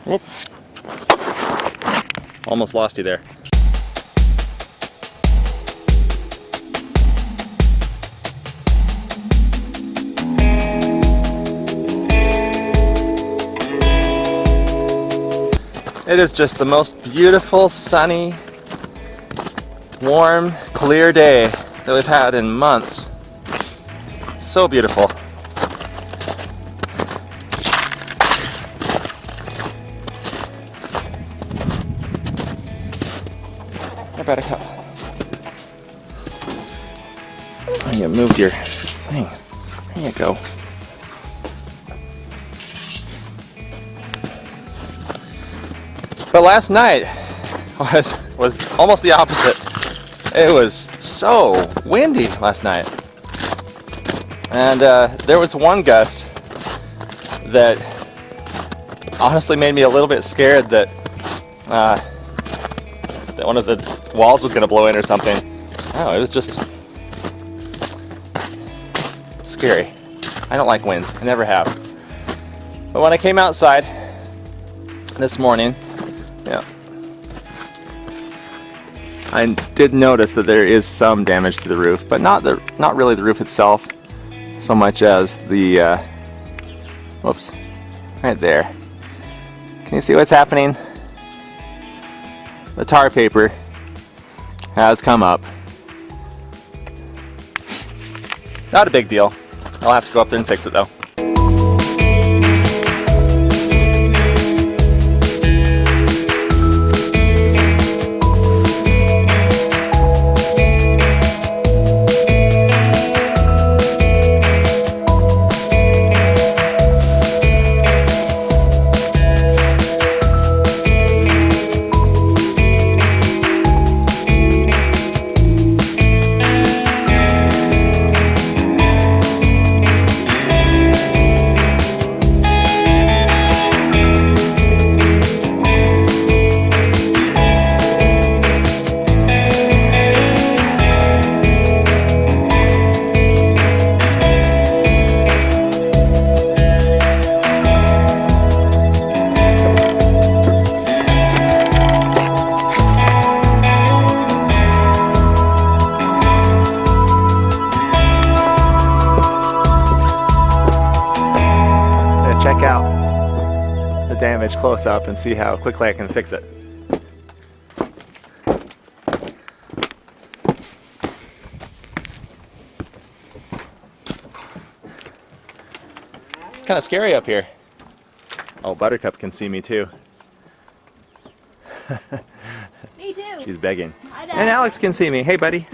Whoop. Almost lost you there. It is just the most beautiful, sunny, warm, clear day that we've had in months. So beautiful. Hey, Buttercup. Oh, you moved your thing. There you go. But last night was almost the opposite. It was so windy last night. And there was one gust that honestly made me a little bit scared that that one of the walls was going to blow in or something. Oh, it was just scary. I don't like wind. I never have. But when I came outside this morning, yeah, I did notice that there is some damage to the roof, but not really the roof itself, so much as the whoops, right there. Can you see what's happening? The tar paper has come up. Not a big deal. I'll have to go up there and fix it though. Check out the damage close up and see how quickly I can fix it. It's kind of scary up here. Oh, Buttercup can see me too. Me too. She's begging. Hi, and Alex can see me. Hey, buddy.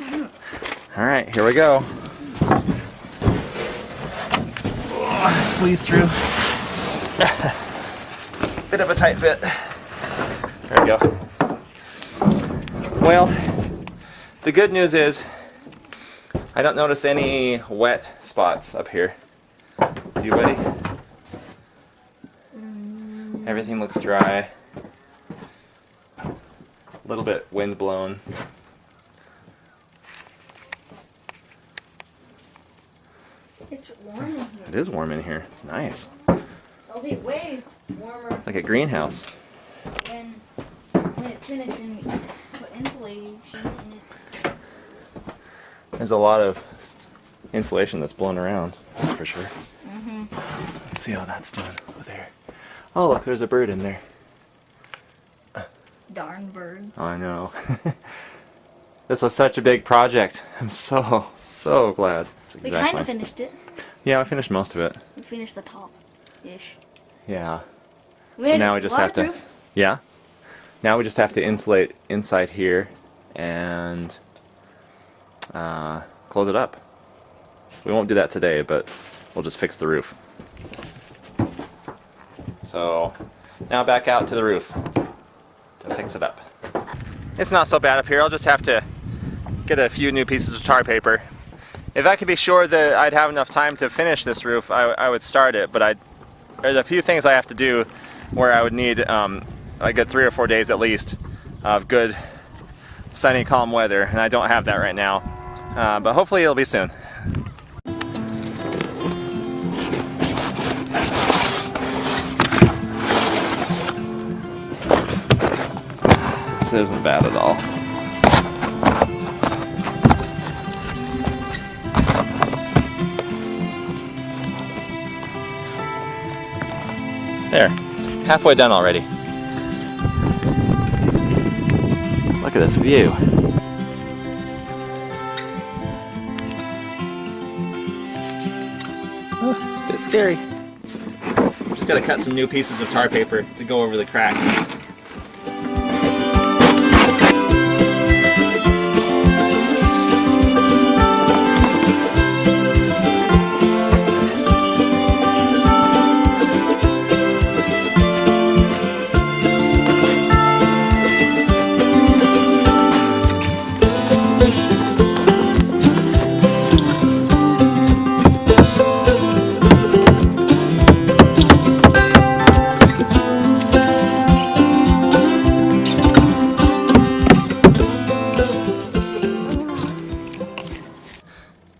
All right, here we go. Oh, squeeze through. Bit of a tight fit. There we go. Well, the good news is I don't notice any wet spots up here. Do you, buddy? Everything looks dry. A little bit wind blown. It's warm in here. It is warm in here. It's nice. It'll be way warmer Like a greenhouse. when it's finished and we put insulation in it. There's a lot of insulation that's blown around, for sure. Let's see how that's doing over there. Oh, look, there's a bird in there. Darn birds. Oh, I know. This was such a big project. I'm so glad. We kind of finished it. Yeah, I finished most of it. We finished the top-ish. Yeah. So now we just have to. Yeah. Now we just have to insulate inside here and close it up. We won't do that today, but we'll just fix the roof. So now back out to the roof to fix it up. It's not so bad up here. I'll just have to get a few new pieces of tar paper. If I could be sure that I'd have enough time to finish this roof, I would start it, but there's a few things I have to do where I would need a good 3 or 4 days at least of good sunny, calm weather, and I don't have that right now. But hopefully it'll be soon. This isn't bad at all. There, halfway done already. Look at this view. Oh, a bit scary. Just gotta cut some new pieces of tar paper to go over the cracks.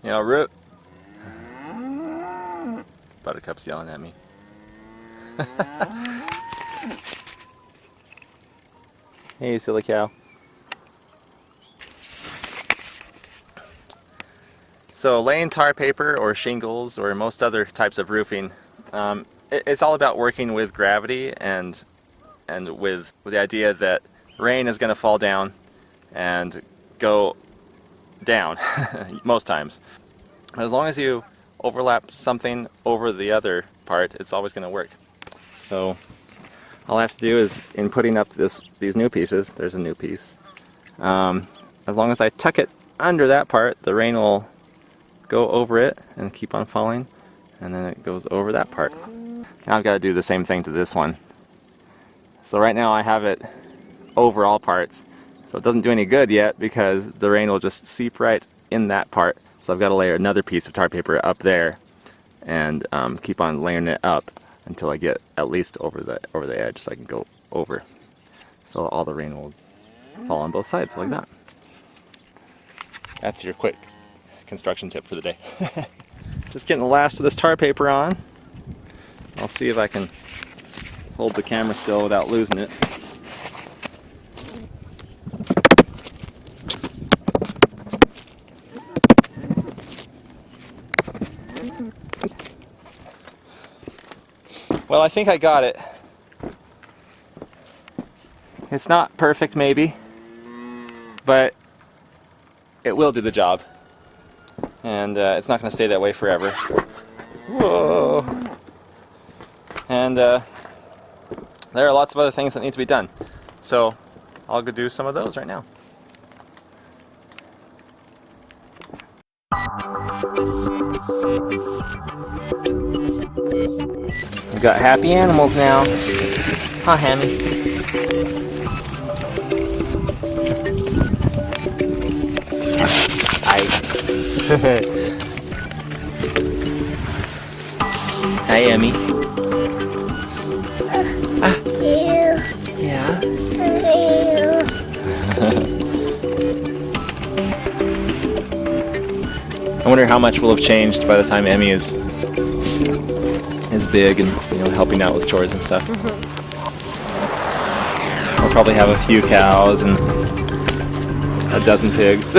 You know, Buttercup's yelling at me. Hey, silly cow. So laying tar paper or shingles or most other types of roofing, it's all about working with gravity and with the idea that rain is going to fall down and go down most times. But as long as you overlap something over the other part, it's always going to work. So all I have to do is, in putting up these new pieces, there's a new piece, as long as I tuck it under that part, the rain will go over it and keep on falling, and then it goes over that part. Now I've got to do the same thing to this one. So right now I have it over all parts, so it doesn't do any good yet because the rain will just seep right in that part. So I've got to layer another piece of tar paper up there and keep on layering it up until I get at least over the edge so I can go over. So all the rain will fall on both sides like that. That's your quick construction tip for the day. Just getting the last of this tar paper on. I'll see if I can hold the camera still without losing it. Well, I think I got it. It's not perfect maybe, but it will do the job. And it's not going to stay that way forever. Whoa! And there are lots of other things that need to be done. So I'll go do some of those right now. We've got happy animals now. Huh, Hammie? Hi, Emmy. Yeah. I wonder how much will have changed by the time Emmy is big and helping out with chores and stuff. We'll probably have a few cows and a dozen pigs.